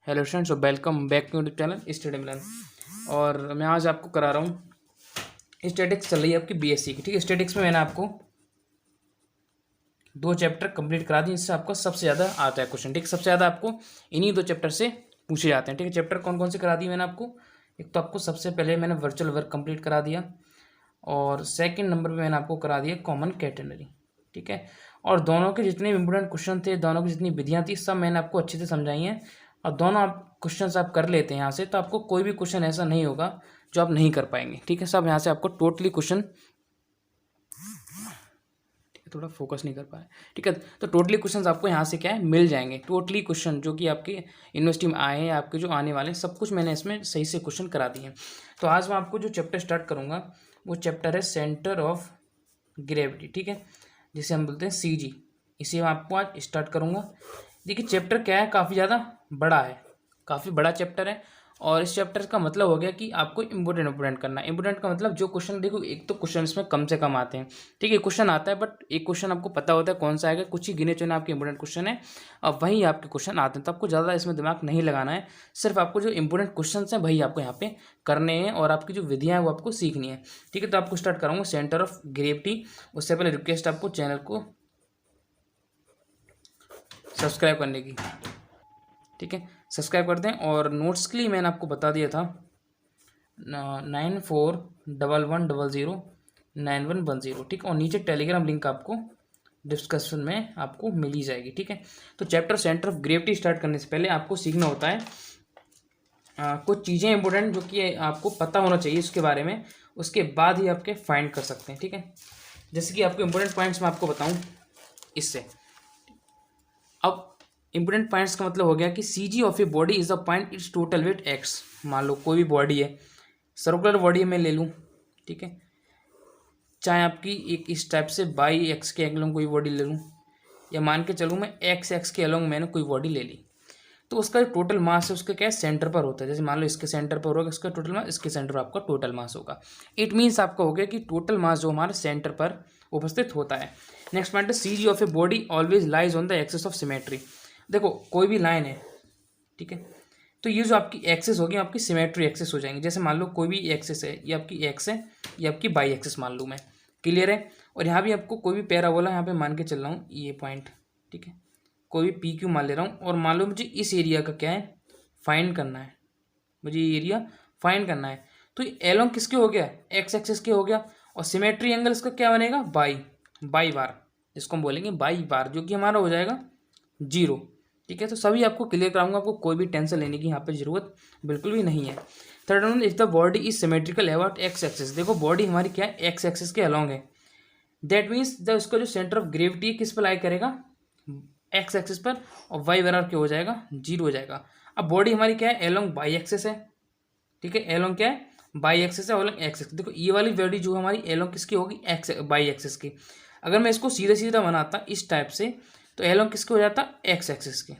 Hello friends और welcome back to YouTube channel study Milan. और मैं आज आपको करा रहा हूँ स्टैटिक्स चल रही है आपकी बीएससी की। ठीक है, स्टैटिक्स में मैंने आपको 2 चैप्टर कंप्लीट करा दिए, इससे आपको सबसे ज़्यादा आता है क्वेश्चन। ठीक है, सबसे ज़्यादा आपको इन्हीं 2 चैप्टर से पूछे जाते हैं। ठीक है, चैप्टर कौन कौन से करा दिए मैंने आपको। एक तो आपको सबसे पहले मैंने वर्चुअल वर्क कंप्लीट करा दिया, और सेकंड नंबर पे मैंने आपको करा दिया कॉमन कैटेगरी। ठीक है, और दोनों के जितने भी इंपोर्टेंट क्वेश्चन थे, दोनों की जितनी विधियाँ थी, सब मैंने आपको अच्छे से समझाई हैं। और दोनों आप क्वेश्चन आप कर लेते हैं यहाँ से, तो आपको कोई भी क्वेश्चन ऐसा नहीं होगा जो आप नहीं कर पाएंगे। ठीक है, सब यहाँ से आपको टोटली क्वेश्चन, थोड़ा फोकस नहीं कर पाए। ठीक है, तो टोटली क्वेश्चंस आपको यहाँ से क्या है मिल जाएंगे। टोटली क्वेश्चन जो कि आपके यूनिवर्सिटी में आए हैं, आपके जो आने वाले, सब कुछ मैंने इसमें सही से क्वेश्चन करा दिए हैं। तो आज मैं आपको जो चैप्टर स्टार्ट करूँगा वो चैप्टर है सेंटर ऑफ ग्रेविटी। ठीक है, जिसे हम बोलते हैं सीजी, इसे मैं आपको आज स्टार्ट करूँगा। देखिए चैप्टर क्या है, काफ़ी ज़्यादा बड़ा है, काफ़ी बड़ा चैप्टर है। और इस चैप्टर का मतलब हो गया कि आपको इंपोर्टेंट करना है। इंपोर्टेंट का मतलब जो क्वेश्चन, देखो एक तो क्वेश्चन इसमें कम से कम आते हैं। ठीक है, क्वेश्चन आता है बट एक क्वेश्चन आपको पता होता है कौन सा आएगा, कुछ ही गिने चुने आपके इंपोर्टेंट क्वेश्चन है और वही आपके क्वेश्चन आते हैं। तो आपको ज़्यादा इसमें दिमाग नहीं लगाना है, सिर्फ आपको जो इंपोर्टेंट क्वेश्चन हैं वही आपको यहाँ पे करने हैं और आपकी जो विधियाँ हैं वो आपको सीखनी है। ठीक है, तो आपको स्टार्ट करूँगा सेंटर ऑफ ग्रेविटी। उससे पहले रिक्वेस्ट आपको चैनल को सब्सक्राइब करने की। ठीक है, सब्सक्राइब कर दें। और नोट्स के लिए मैंने आपको बता दिया था 9411009110। ठीक है, और नीचे टेलीग्राम लिंक आपको डिस्कशन में आपको मिल ही जाएगी। ठीक है, तो chapter centre of gravity start करने से पहले आपको सीखना होता है कुछ चीज़ें इंपॉर्टेंट जो कि आपको पता होना चाहिए उसके बारे में, उसके बाद ही आपके फाइंड कर सकते हैं। ठीक है, जैसे कि आपको इंपॉर्टेंट पॉइंट्स मैं आपको बताऊँ इससे। अब इंपोर्टेंट पॉइंट्स का मतलब हो गया कि C G of a body is a point it's total weight x. मान लो कोई भी बॉडी है, सर्कुलर बॉडी मैं ले लूँ। ठीक है, चाहे आपकी एक इस टाइप से बाई एक्स के एंगलों कोई बॉडी ले लूँ, या मान के चलूँ मैं एक्स के अलोंग मैंने कोई बॉडी ले ली, तो उसका जो टोटल मास है उसका क्या है सेंटर पर होता है। जैसे मान लो इसके सेंटर पर होगा इसका टोटल मास, इसके सेंटर पर आपका टोटल मास होगा। इट मीन्स आपका हो गया कि टोटल मास जो हमारे सेंटर पर उपस्थित होता है। नेक्स्ट पॉइंट है C G of a body always lies on the axis of symmetry. देखो कोई भी लाइन है, ठीक है, तो ये जो आपकी एक्सिस होगी आपकी सिमेट्री एक्सिस हो जाएंगी। जैसे मान लो कोई भी एक्सिस है, ये आपकी एक्स है, ये आपकी बाई एक्सिस मान लूँ मैं। क्लियर है। और यहाँ भी आपको कोई भी पैराबोला यहाँ पे मान के चल रहा हूँ, ये पॉइंट, ठीक है, कोई भी पी क्यू मान ले रहा हूँ, और मान लो मुझे इस एरिया का क्या है फाइंड करना है, मुझे ये एरिया फाइंड करना है। तो ये एलोंग किसके हो गया, एक्स एक्सिस के हो गया, और सिमेट्री एंगल इसका क्या बनेगा बाई बार, इसको हम बोलेंगे बाई बार, जो कि हमारा हो जाएगा 0। ठीक है, तो सभी आपको क्लियर कराऊंगा, आपको कोई भी टेंशन लेने की यहाँ पे जरूरत बिल्कुल भी नहीं है। Third one, if the body is symmetrical about x axis. देखो बॉडी हमारी क्या है एक्स एक्सिस के अलोंग है, दैट मीन्स द उसका जो सेंटर ऑफ ग्रेविटी किस पर लाई करेगा, एक्स एक्सिस पर, और वाई बराबर क्या हो जाएगा 0 हो जाएगा। अब बॉडी हमारी क्या है एलोंग बाई एक्सिस है। ठीक है, एलोंग क्या है बाई एक्सिस है, एलोंग एक्स एक्सिस। देखो ये वाली बॉडी जो हमारी एलोंग किसकी होगी एक्स बाई एक्सिस की। अगर मैं इसको सीधा सीधा बनाता इस टाइप से, तो एलोंग किसके हो जाता एक्स एक्सिस के।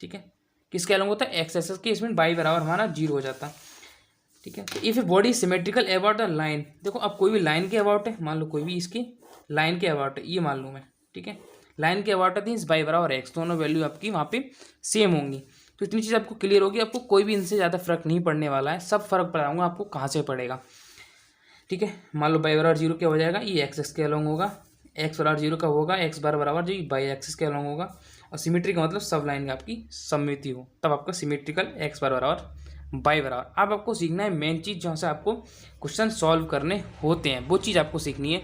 ठीक है, किसके एलोंग होता है एक्स एक्सिस के, इसमें बाई बराबर हमारा 0 हो जाता। ठीक है, तो if a body symmetrical about the line, देखो अब कोई भी लाइन के अबाउट है, मान लो कोई भी इसकी लाइन के अबाउट है, ये मान लो मैं। ठीक है, लाइन के अबाउट है, बाई बराबर एक्स, दोनों वैल्यू आपकी वहाँ पे सेम होंगी। तो इतनी चीज़ आपको क्लियर होगी, आपको कोई भी इनसे ज़्यादा फर्क नहीं पड़ने वाला है, सब फर्क पड़ाऊंगा आपको कहाँ से पड़ेगा। ठीक है, मान लो बाई बराबर 0 क्या हो जाएगा, ये एक्स एक्स के अलोंग होगा, एक्स बराबर 0 का होगा, एक्स बार बराबर जो बाई एक्सिस के अलोंग होगा, और सिमेट्री का मतलब सब लाइन का आपकी सममिति हो, तब आपका सिमेट्रिकल एक्स बार बराबर बाई बराबर। अब आपको सीखना है मेन चीज़ जहाँ से आपको क्वेश्चन सॉल्व करने होते हैं, वो चीज़ आपको सीखनी है।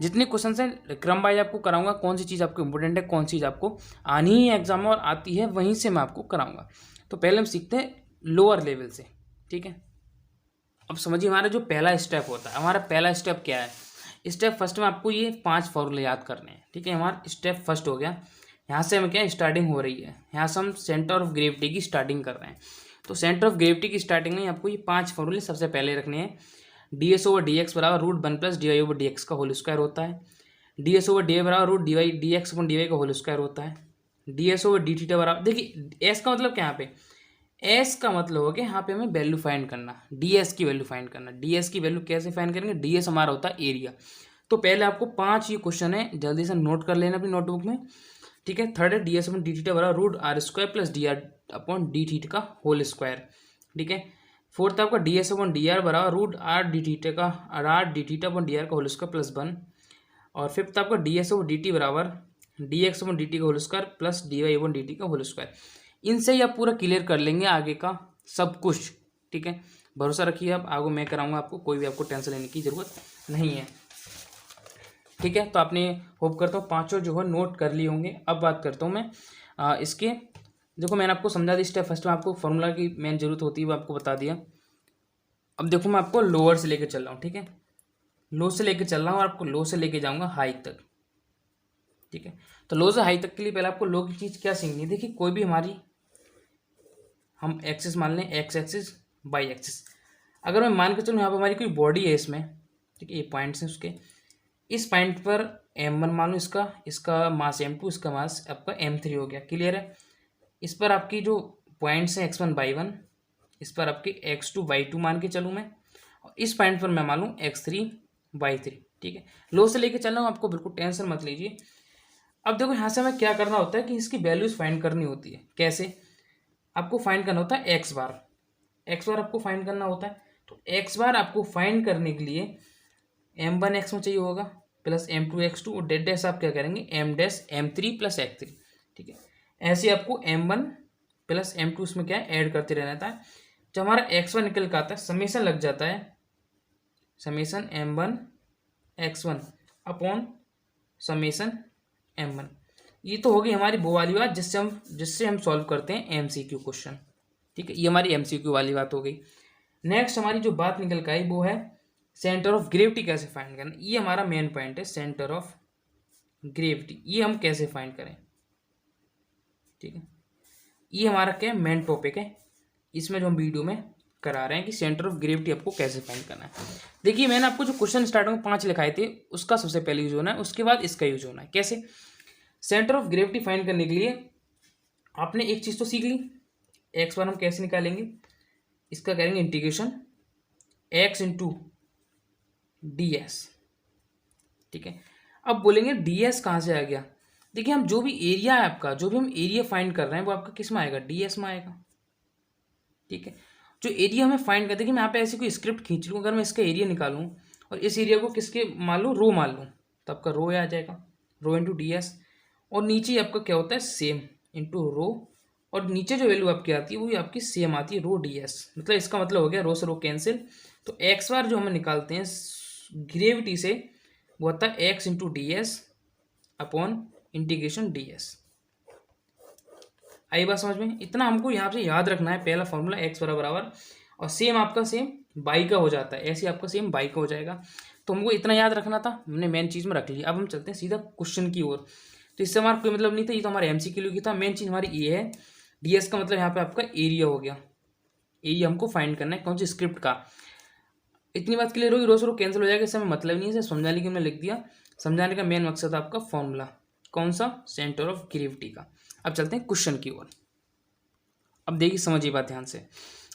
जितने क्वेश्चन हैं क्रम वाइज आपको कराऊंगा, कौन सी चीज़ आपको इंपॉर्टेंट है, कौन सी चीज़ आपको आनी ही एग्जाम में और आती है, वहीं से मैं आपको कराऊंगा। तो पहले हम सीखते हैं लोअर लेवल से। ठीक है, अब समझिए हमारा जो पहला स्टेप होता है, हमारा पहला स्टेप क्या है, स्टेप फर्स्ट में आपको ये 5 फॉर्मूले याद करने हैं। ठीक है, हमारा स्टेप फर्स्ट हो गया, यहाँ से हमें क्या स्टार्टिंग हो रही है, यहाँ से हम सेंटर ऑफ ग्रेविटी की स्टार्टिंग कर रहे हैं। तो सेंटर ऑफ ग्रेविटी की स्टार्टिंग में आपको ये 5 फॉर्मूले सबसे पहले रखने हैं। D S over D x बराबर √1 + D Y over D X का होल स्क्वायर होता है। D S over D Y बराबर √dy D X upon D Y का होल स्क्वायर होता है। D S over D theta बराबर, देखिए एस का मतलब क्या यहाँ पे, एस का मतलब हो गया यहाँ पे हमें वैल्यू फाइंड करना, डी एस की वैल्यू फाइंड करना। डी एस की वैल्यू कैसे फाइंड करेंगे, डी एस हमारा होता है एरिया। तो पहले आपको 5 ये क्वेश्चन है, जल्दी से नोट कर लेना अपनी नोटबुक में। ठीक है, थर्ड है D s upon d theta बराबर √r² + अपॉन डी थीटा का होल स्क्वायर, ठीक है। फोर्थ आपका d s upon d r बराबर रूट आर डी थीटा का r d theta upon d r का होल स्क्वायर प्लस 1। और फिफ्थ आपका d s upon d t बराबर d x upon d t का whole square plus d y upon d t का whole square. इनसे ही आप पूरा क्लियर कर लेंगे आगे का सब कुछ, ठीक है। भरोसा रखिए, आप आगे मैं कराऊंगा आपको, कोई भी आपको टेंशन लेने की ज़रूरत नहीं है, ठीक है। तो आपने होप करता हूँ पांचों जो है नोट कर लिए होंगे। अब बात करता हूँ मैं इसके, देखो मैंने आपको समझा दी स्टेप फर्स्ट में, आपको फॉर्मूला की मेन जरूरत होती है वो आपको बता दिया। अब देखो मैं आपको लोअर से लेकर चल रहा हूँ, ठीक है। लो से लेकर चल रहा हूँ और आपको लो से लेके जाऊँगा हाई तक, ठीक है। तो लो से हाई तक के लिए पहले आपको लो की चीज़ क्या सीखनी है। देखिए कोई भी हमारी हम एक्सिस मान लें, एक्स एक्सिस वाई एक्सिस, अगर मैं मान के चलूँ यहाँ पर हमारी कोई बॉडी है इसमें, ठीक है, ये पॉइंट्स हैं उसके, इस पॉइंट पर m1 मान लो, इसका मास m2, इसका मास आपका m3 हो गया, क्लियर है। इस पर आपकी जो पॉइंट्स हैं x1 y1, इस पर आपके x2 y2 मान के चलूँ मैं, और इस पॉइंट पर मैं मान लूँ x3 y3, ठीक है। लो से लेके चल रहा हूँ, आपको बिल्कुल टेंशन मत लीजिए। अब देखो यहाँ से हमें क्या करना होता है कि इसकी वैल्यूज फाइंड करनी होती है। कैसे? आपको फाइंड करना होता है एक्स बार आपको फाइंड करना होता है। तो एक्स बार आपको फाइंड करने के लिए m1 एक्स में चाहिए होगा प्लस m2 x2, और डेट डैश आप क्या करेंगे m dash m3 plus x3, ठीक है। ऐसे आपको m1 प्लस m2 उसमें क्या है ऐड करते रहना था। जब हमारा x1 निकल कर आता है, समेसन लग जाता है, summation m1 x1 upon summation m1। ये तो होगी हमारी वो वाली बात जिससे हम सॉल्व करते हैं MCQ क्वेश्चन, ठीक है। ये हमारी MCQ वाली बात हो गई। नेक्स्ट हमारी जो बात निकल के आई वो है सेंटर ऑफ ग्रेविटी कैसे फाइंड करना। ये हमारा मेन पॉइंट है, सेंटर ऑफ ग्रेविटी, ये हम कैसे फाइंड करें, ठीक है। ये हमारा क्या मेन टॉपिक है, इसमें जो हम वीडियो में करा रहे हैं कि सेंटर ऑफ ग्रेविटी आपको कैसे फाइंड करना है। देखिए मैंने आपको जो क्वेश्चन स्टार्टिंग में 5 लिखाए थे, उसका सबसे पहले यूज होना है, उसके बाद इसका यूज होना है। कैसे? सेंटर ऑफ ग्रेविटी फाइंड करने के लिए आपने एक चीज़ तो सीख ली, एक्स बार हम कैसे निकालेंगे, इसका करेंगे integration x into d S, ठीक है। अब बोलेंगे डी एस कहाँ से आ गया। देखिए हम जो भी एरिया है आपका, जो भी हम एरिया फाइंड कर रहे हैं वो आपका किस में आएगा, डी एस में आएगा, ठीक है। जो एरिया हमें फाइंड कर, देखिए मैं यहाँ पे ऐसी कोई स्क्रिप्ट खींच लूँ, अगर मैं इसका एरिया निकालूँ और इस एरिया को किसके मान लूँ, रो मान लूँ, तो आपका रो आ जाएगा, रो इंटू डी एस। और नीचे आपका क्या होता है, सेम इंटू रो, और नीचे जो वैल्यू आपकी आती है वो भी आपकी सेम आती है, रो डी एस। मतलब इसका मतलब हो गया रो से रो कैंसिल। तो एक्स बार जो हम निकालते हैं ग्रेविटी से वो होता है x into d s upon integration d s. आई बात समझ में? इतना हमको यहाँ से याद रखना है, पहला फॉर्मूला एक्स बराबर, और सेम आपका सेम बाई का हो जाता है, ऐसे आपका सेम बाई का हो जाएगा। तो हमको इतना याद रखना था, हमने मेन चीज़ में रख लिया। अब हम चलते हैं सीधा क्वेश्चन की ओर। तो इससे हमारा कोई मतलब नहीं था, ये तो हमारे MCQ की था। मेन चीज़ हमारी ये है, DS का मतलब यहाँ पे आपका एरिया हो गया, एरिया हमको फाइंड करना है कौन सी स्क्रिप्ट का। इतनी बात क्लियर होगी, रो से रो कैंसिल हो जाएगा, इससे हमें मतलब नहीं है, इसे समझाने के लिए मैंने लिख दिया। समझाने का मेन मकसद आपका फॉर्मूला कौन सा, सेंटर ऑफ ग्रेविटी का। अब चलते हैं क्वेश्चन की ओर। अब देखिए समझिए बात ध्यान से,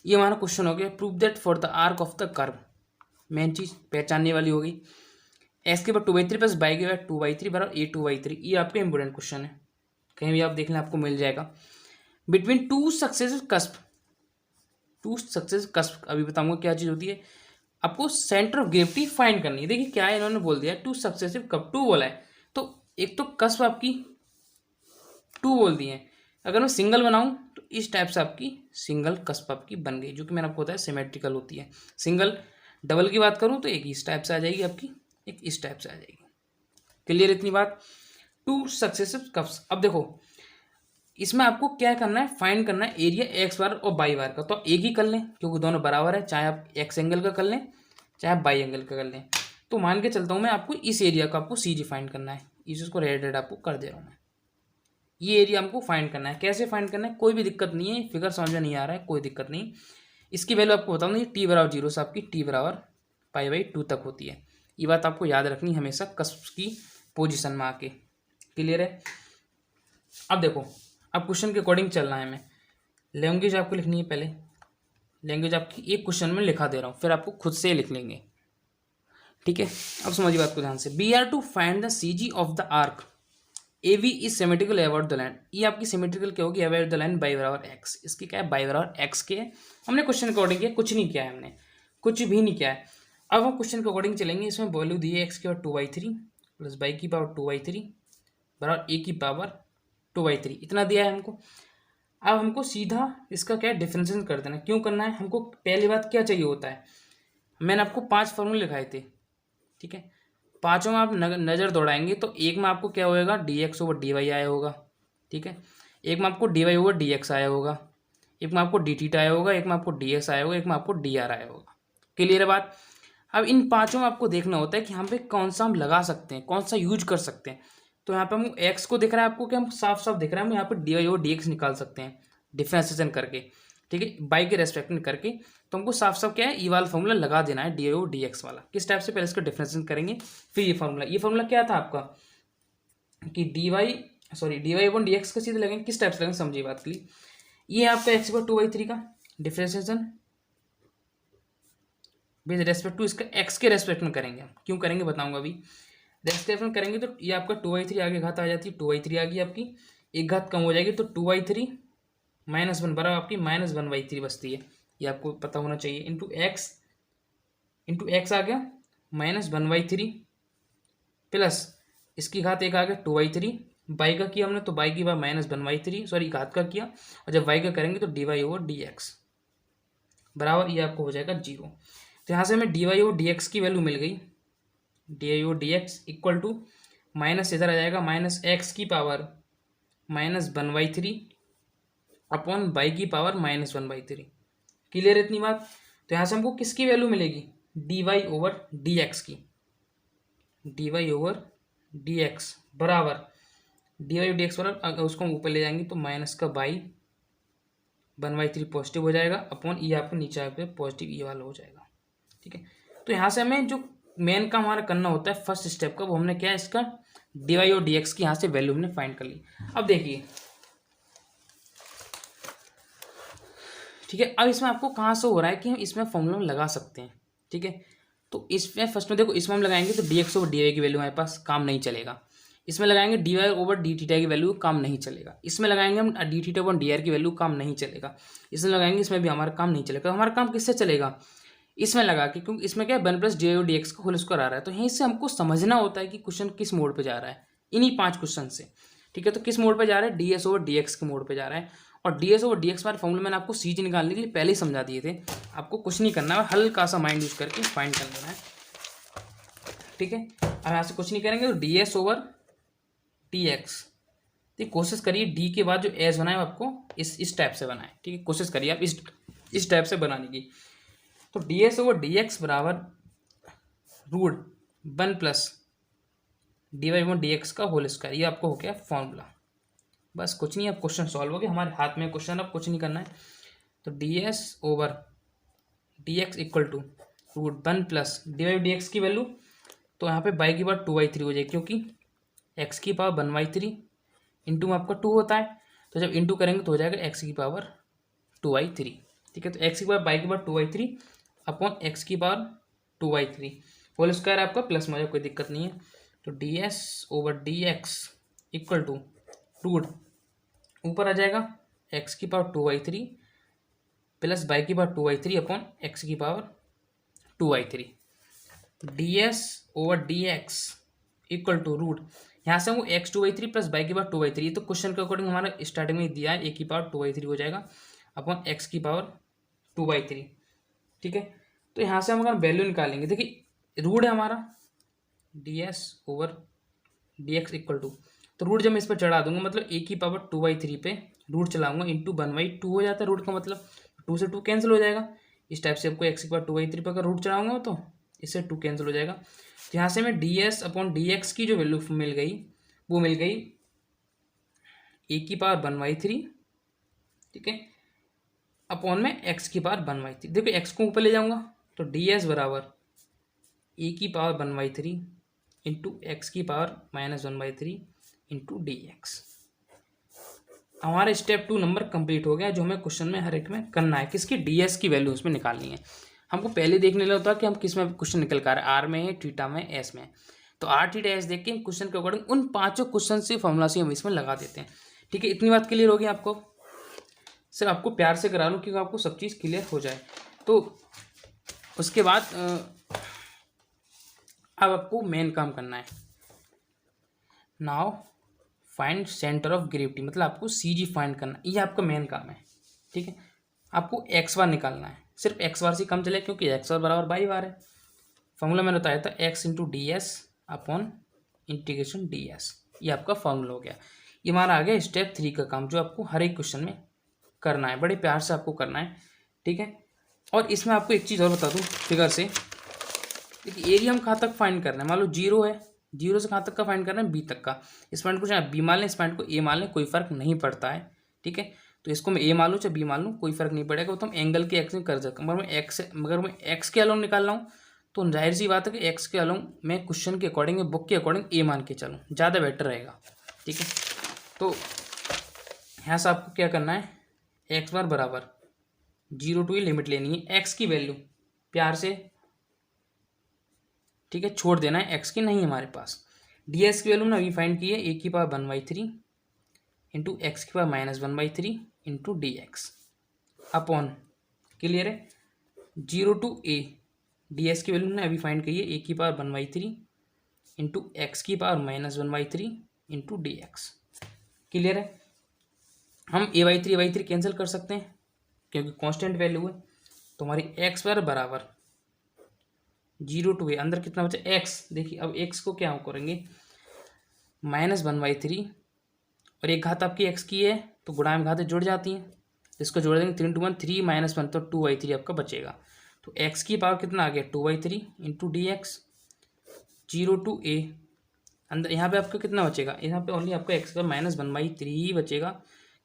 ये हमारा क्वेश्चन हो गया, prove that for the arc of the curve. Main चीज़ पहचानने वाली हो गई, एक्स के बाद 2/3 प्लस बाई के बाद 2/3 बराबर A2/3। ये आपका इंपॉर्टेंट क्वेश्चन है, कहीं भी आप देख लें आपको मिल जाएगा। बिटवीन टू सक्सेसिव कस्प, अभी बताऊंगा क्या चीज़ होती है। आपको सेंटर ऑफ ग्रेविटी फाइंड करनी है। देखिए क्या है, इन्होंने बोल दिया टू सक्सेसिव कप, टू बोला है, तो एक तो कस्प आपकी 2 बोल दिए हैं। अगर मैं सिंगल बनाऊं तो इस टाइप से आपकी सिंगल कस्प आपकी बन गई, जो कि मैंने आपको बताया सिमेट्रिकल होती है। सिंगल डबल की बात करूं तो एक इस टाइप से आ जाएगी आपकी, एक इस टाइप से आ जाएगी। क्लियर इतनी बात? 2 सक्सेसिव कप्स। अब देखो इसमें आपको क्या करना है, फाइंड करना है एरिया एक्स बार और बाई बार का। तो एक ही कर लें क्योंकि दोनों बराबर है, चाहे आप एक्स एंगल का कर लें चाहे आप बाई एंगल का कर लें। तो मान के चलता हूँ मैं, आपको इस एरिया का आपको CG फाइंड करना है, इसको रेड रेड आपको कर दे रहा हूँ मैं। ये एरिया हमको फाइंड करना है। कैसे फाइंड करना है, कोई भी दिक्कत नहीं है, फिगर समझ में नहीं आ रहा है कोई दिक्कत नहीं। इसकी वैल्यू आपको बताऊँ, T बराबर 0 से आपकी T बराबर π/2 तक होती है। ये बात आपको याद रखनी हमेशा कस्प की पोजीशन में आके। क्लियर है? अब देखो, अब क्वेश्चन के अकॉर्डिंग चलना है हमें। लैंग्वेज आपको लिखनी है, पहले लैंग्वेज आपकी एक क्वेश्चन में लिखा दे रहा हूँ, फिर आपको खुद से लिख लेंगे, ठीक है। अब समझिए बात को ध्यान से। We are to find the CG of the arc A B is symmetrical about the line, ये आपकी सिमेट्रिकल क्या होगी, अबाउट द लाइन बाई बराबर एक्स, इसकी क्या है बाई बराबर एक्स के है। हमने क्वेश्चन के अकॉर्डिंग किया, कुछ नहीं किया है हमने, कुछ भी नहीं किया है। अब हम क्वेश्चन के अकॉर्डिंग चलेंगे, इसमें वैल्यू दी है एक्स की पावर 2/3 प्लस बाई की पावर 2/3 बराबर ए की पावर 2/3, इतना दिया है हमको। अब हमको सीधा इसका क्या है डिफरेंशिएशन कर देना। क्यों करना है हमको, पहली बात क्या चाहिए होता है, मैंने आपको 5 फॉर्मूले लिखाए थे, ठीक है, पांचों में आप नज़र दौड़ाएंगे तो एक में आपको क्या होएगा D X over D Y आया होगा, ठीक है, एक में आपको D Y over D X आया होगा, एक में आपको डी थीटा आया होगा, एक में आपको डी एस आया होगा, एक में आपको डी आर आया होगा। क्लियर है बात। अब इन पांचों में आपको देखना होता है कि यहाँ पे कौन सा हम लगा सकते हैं, कौन सा यूज कर सकते हैं। तो यहाँ पे हम एक्स को दिख रहा है आपको, क्या हम साफ साफ दिख रहा है, हम यहाँ पे D Y over D X निकाल सकते हैं डिफरेंशिएशन करके, ठीक है, बाई के रेस्पेक्ट में करके। तो हमको साफ साफ क्या है ई वाला फॉर्मूला लगा देना है, डी वाई डी एक्स वाला। किस टाइप से, पहले इसका डिफरेंशिएशन करेंगे फिर ये फॉर्मूला क्या था आपका कि डी वाई अपन डी एक्स का सीधे लगेंगे। किस टाइप से लगेंगे समझिए बात के लिए, ये आपका एक्स पर 2/3 का डिफरेंशिएशन विद रेस्पेक्ट टू इसका एक्स के रेस्पेक्ट में करेंगे। हम क्यों करेंगे बताऊंगा अभी। रेस्पेक्ट में करेंगे तो ये आपका 2/3 आगे घात आ जाती है, 2/3 आ गई आपकी, एक घात कम हो जाएगी तो 2/3 -1 बराबर आपकी -1/3 बचती है, ये आपको पता होना चाहिए। इंटू एक्स आ गया -1/3 प्लस इसकी घात एक आ गया 2/3, बाई का किया हमने तो बाई की बार -1/3 सॉरी घात का किया, और जब वाई का करेंगे तो D Y over D x बराबर ये आपको हो जाएगा 0। तो यहाँ से हमें d Y over D x की वैल्यू मिल गई, d Y over D x equal to minus इधर आ जाएगा -x की पावर -1/3 अपॉन बाई की पावर -1/3। क्लियर इतनी बात। तो यहाँ से हमको किसकी वैल्यू मिलेगी, d Y over D x की, d Y over D x बराबर डी वाई डी एक्स बराबर, अगर उसको हम ऊपर ले जाएंगे तो माइनस का बाई 1/3 पॉजिटिव हो जाएगा अपॉन ये आपको नीचे आके पॉजिटिव ये वाला हो जाएगा, ठीक है। तो यहाँ से हमें जो मेन काम हमारा करना होता है फर्स्ट स्टेप का, वो हमने क्या है इसका डी वाई और डी एक्स की यहाँ से वैल्यू हमने फाइंड कर ली। अब देखिए, ठीक है, अब इसमें आपको कहाँ से हो रहा है कि हम इसमें फॉर्मूला लगा सकते हैं, ठीक है। तो इसमें फर्स्ट में देखो, इसमें हम लगाएंगे तो D X over D Y की वैल्यू हमारे पास काम नहीं चलेगा। इसमें लगाएंगे D Y over D theta की वैल्यू काम नहीं चलेगा। इसमें लगाएंगे हम D theta over D R की वैल्यू काम नहीं चलेगा। इसमें लगाएंगे, इसमें भी हमारा काम नहीं चलेगा। हमारा काम किससे चलेगा, इसमें लगा के, क्योंकि इसमें क्या है 1 + डी वाई डी एक्स का होल स्क्वायर आ रहा है। तो यहीं से हमको समझना होता है कि क्वेश्चन किस मोड पे जा रहा है, इन्हीं 5 क्वेश्चन से, ठीक है। तो किस मोड पे जा रहा है, D S over D x के मोड पे जा रहा है। और D S over D x वाले फॉर्मूला मैंने आपको सीज निकालने के लिए पहले ही समझा दिए थे, आपको कुछ नहीं करना है, हल्का सा माइंड यूज करके फाइंड कर लेना है, ठीक है। अब यहाँ से कुछ नहीं करेंगे तो D S over D x, तो कोशिश करिए डी के बाद जो एस बनाए आपको इस टाइप से बनाए, ठीक है, कोशिश करिए आप इस टाइप से बनाने की। तो D S over D x बराबर √1 + D Y over D X का होल स्क्वायर, ये आपको हो गया फॉर्मूला। बस कुछ नहीं, अब क्वेश्चन सॉल्व हो गया, हमारे हाथ में क्वेश्चन, अब कुछ नहीं करना है। तो D S over D x equal to √1 + D Y D x की वैल्यू, तो यहाँ पे बाई की बार 2/3 हो जाएगी, क्योंकि एक्स की पावर 1/3 इंटू में आपका 2 होता है, तो जब इंटू करेंगे तो हो जाएगा एक्स की पावर 2/3, ठीक है। तो एक्स की पावर बाई की बार 2/3 अपॉन एक्स की पावर 2/3 होल स्क्वायर आपका प्लस में, कोई दिक्कत नहीं है। तो D S over D x equal to root ऊपर आ जाएगा एक्स की पावर 2/3 प्लस बाई की पावर 2/3 अपॉन एक्स की power 2/3। D S over D x equal to root, यहाँ से हमको एक्स 2/3 प्लस बाई की पावर 2/3, तो क्वेश्चन के अकॉर्डिंग हमारा स्टार्टिंग में दिया है ए की पावर 2/3 हो जाएगा अपॉन एक्स की पावर 2/3, ठीक है। तो यहाँ से हम अगर वैल्यू निकालेंगे, देखिए रूट है हमारा d S over D x equal to, तो रूट जब मैं इस पर चढ़ा दूंगा मतलब ए की पावर 2/3 पे रूट चलाऊंगा इंटू 1/2 हो जाता है रूट का, मतलब 2 से 2 कैंसिल हो जाएगा। इस टाइप से आपको एक्स की पावर 2/3 पे अगर रूट चढ़ाऊंगा तो इससे 2 कैंसिल हो जाएगा। तो यहाँ से हमें D s upon D x की जो वैल्यू मिल गई वो मिल गई ए की पावर 1/3, ठीक है, अपॉन में एक्स की पावर 1/3। देखो एक्स को ऊपर ले जाऊंगा तो डी एस बराबर ए की पावर 1/3 इंटू एक्स की पावर -1/3 इंटू डी एक्स। हमारा स्टेप 2 नंबर कंप्लीट हो गया, जो हमें क्वेश्चन में हर एक में करना है, किसकी डी एस की वैल्यू उसमें निकालनी है। हमको पहले देखने लगा होता है कि हम किस में क्वेश्चन निकल कर आर में है, थीटा में, एस में। तो RT डैश देख के क्वेश्चन के अकॉर्डिंग उन 5 क्वेश्चन से फॉर्मूला से हम इसमें लगा देते हैं। ठीक है, इतनी बात क्लियर होगी आपको। सर आपको प्यार से करा लूँ क्योंकि आपको सब चीज़ क्लियर हो जाए। तो उसके बाद अब आपको मेन काम करना है। Now find centre of gravity, मतलब आपको CG फाइंड करना, ये आपका मेन काम है। ठीक है, आपको एक्स बार निकालना है, सिर्फ एक्स बार से कम चले क्योंकि एक्स बार बराबर बाई बार है। फॉर्मूला मैंने बताया था x into d s upon integration d S, ये आपका फॉर्मूला हो गया। ये हमारा आ गया स्टेप 3 का काम, जो आपको हर एक क्वेश्चन में करना है, बड़े प्यार से आपको करना है। ठीक है, और इसमें आपको एक चीज़ और बता दूँ फिगर से, देखिए एरिया हम कहाँ तक फाइंड करना है। मान लो 0 है, 0 से कहाँ तक का फाइंड करना है, B तक का। इस पॉइंट को चाहे B मान लें, इस पॉइंट को A मान लें, कोई फर्क नहीं पड़ता है। ठीक है, तो इसको मैं A मान लूँ चाहे B मान लूँ, कोई फर्क नहीं पड़ेगा। तो हम एंगल के एक्स में कर सकते हैं। मगर मैं एक्स के अलोंग निकाल रहा हूँ तो जाहिर सी बात है कि एक्स के अलोंग मैं क्वेश्चन के अकॉर्डिंग, बुक के अकॉर्डिंग A मान के चलूँ, ज़्यादा बेटर रहेगा। ठीक है, तो यहाँ से आपको क्या करना है, एक्स बार बराबर 0 टू ही लिमिट लेनी है, एक्स की वैल्यू प्यार से, ठीक है, छोड़ देना है, एक्स की नहीं हमारे पास। डी एस की वैल्यू ना अभी फाइंड की है, ए की पावर 1/3 इंटू एक्स की power -1/3 into D x upon, clear है, 0 टू ए, डी एस की वैल्यू ने अभी फाइंड की है, ए की पावर 1/3 इंटू एक्स की power -1/3 into D x. Clear है, हम a/3 कैंसिल कर सकते हैं क्योंकि कांस्टेंट वैल्यू है। तो हमारी एक्स बार बराबर 0 टू ए, अंदर कितना बचा एक्स, देखिए अब एक्स को क्या करेंगे, -1/3 और एक घात आपकी एक्स की है तो गुणा में घातें जुड़ जाती हैं, इसको जोड़ देंगे 3 × 1 3 -1 तो 2/3 आपका बचेगा। तो एक्स की पावर कितना आ गया 2/3 इंटू डी एक्स, 0 टू ए, अंदर यहाँ पे आपका कितना बचेगा, यहाँ पे ओनली आपका एक्स का -1/3 ही बचेगा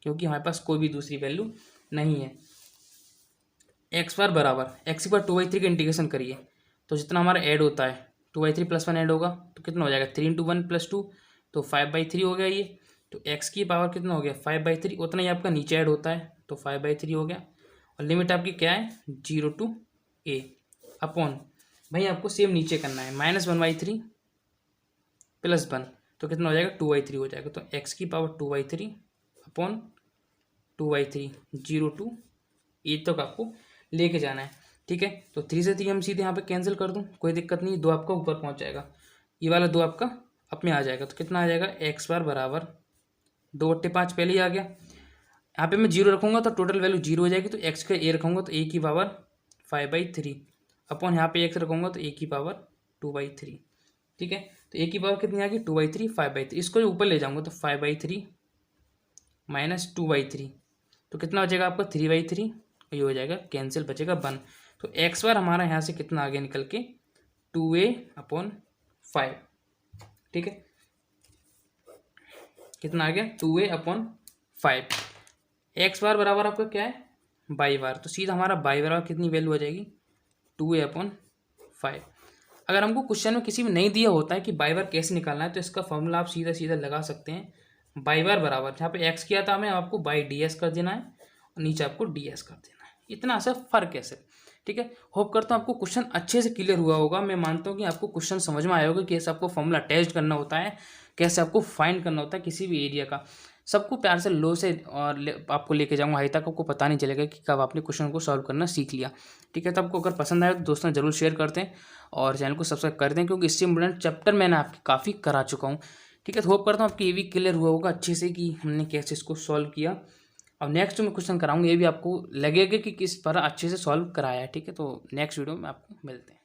क्योंकि हमारे पास कोई भी दूसरी वैल्यू नहीं है। एक्स बार बराबर एक्स की पावर 2/3 का इंटीग्रेशन करिए तो जितना हमारा ऐड होता है 2/3 + 1 ऐड होगा तो कितना हो जाएगा 3 × 1 + 2 तो 5/3 हो गया ये। तो एक्स की पावर कितना हो गया 5/3, उतना ही आपका नीचे ऐड होता है तो 5/3 हो गया। और लिमिट आपकी क्या है 0 टू ए अपॉन, भाई आपको सेम नीचे करना है, -1/3 + 1 तो कितना हो जाएगा 2/3 हो जाएगा। तो एक्स की पावर 2/3 अपॉन 2/3 0 टू ए तक आपको लेके जाना है। ठीक है, तो 3 से 3 हम सीधे यहाँ पे कैंसिल कर दूँ, कोई दिक्कत नहीं, 2 आपका ऊपर पहुँच जाएगा, ये वाला 2 आपका अपने आ जाएगा। तो कितना आ जाएगा एक्स बार बराबर 2/5 पहले ही आ गया। यहाँ पे मैं 0 रखूँगा तो टोटल वैल्यू 0 हो जाएगी, तो एक्स का ए रखूँगा तो ए की पावर 5/3 अपॉन यहाँ पे एक्स रखूँगा तो ए की पावर 2/3। ठीक है, तो ए की पावर कितनी आ गई 2/3 5/3, इसको जो ऊपर ले जाऊँगा तो 5/3 - 2/3 तो कितना बचेगा आपका 3/3, ये हो जाएगा कैंसिल, बचेगा 1। तो एक्स बार हमारा यहाँ से कितना आगे निकल के 2a/5। ठीक है, कितना आ गया 2a/5। एक्स बार बराबर आपका क्या है बाई बार, तो सीधा हमारा बाई बराबर कितनी वैल्यू आ जाएगी 2a/5। अगर हमको क्वेश्चन में किसी में नहीं दिया होता है कि बाई बार कैसे निकालना है तो इसका फॉर्मूला आप सीधा सीधा लगा सकते हैं। बाई बार बराबर जहाँ पे एक्स किया था हमें, आपको बाई डी एस कर देना है और नीचे आपको डी एस कर देना है, इतना सा फर्क है सर। ठीक है, होप करता हूँ आपको क्वेश्चन अच्छे से क्लियर हुआ होगा। मैं मानता हूँ कि आपको क्वेश्चन समझ में आया होगा, कैसे आपको फॉर्मूला टेस्ट करना होता है, कैसे आपको फाइंड करना होता है किसी भी एरिया का। सबको प्यार से लो से और आपको लेके जाऊँगा हाई तक, आपको पता नहीं चलेगा कि कब आपने क्वेश्चन को सॉल्व करना सीख लिया। ठीक है, तो आपको अगर पसंद आए तो दोस्तों जरूर शेयर करते हैं और चैनल को सब्सक्राइब कर दें, क्योंकि इससे इंपॉर्टेंट चैप्टर मैंने आपके काफ़ी करा चुका हूँ। ठीक है, तो होप करता हूँ आपको ये भी क्लियर हुआ होगा अच्छे से कि हमने कैसे इसको सॉल्व किया। और नेक्स्ट जो मैं क्वेश्चन कराऊंगा ये भी आपको लगेगा कि किस तरह अच्छे से सॉल्व कराया है। ठीक है, तो नेक्स्ट वीडियो में आपको मिलते हैं।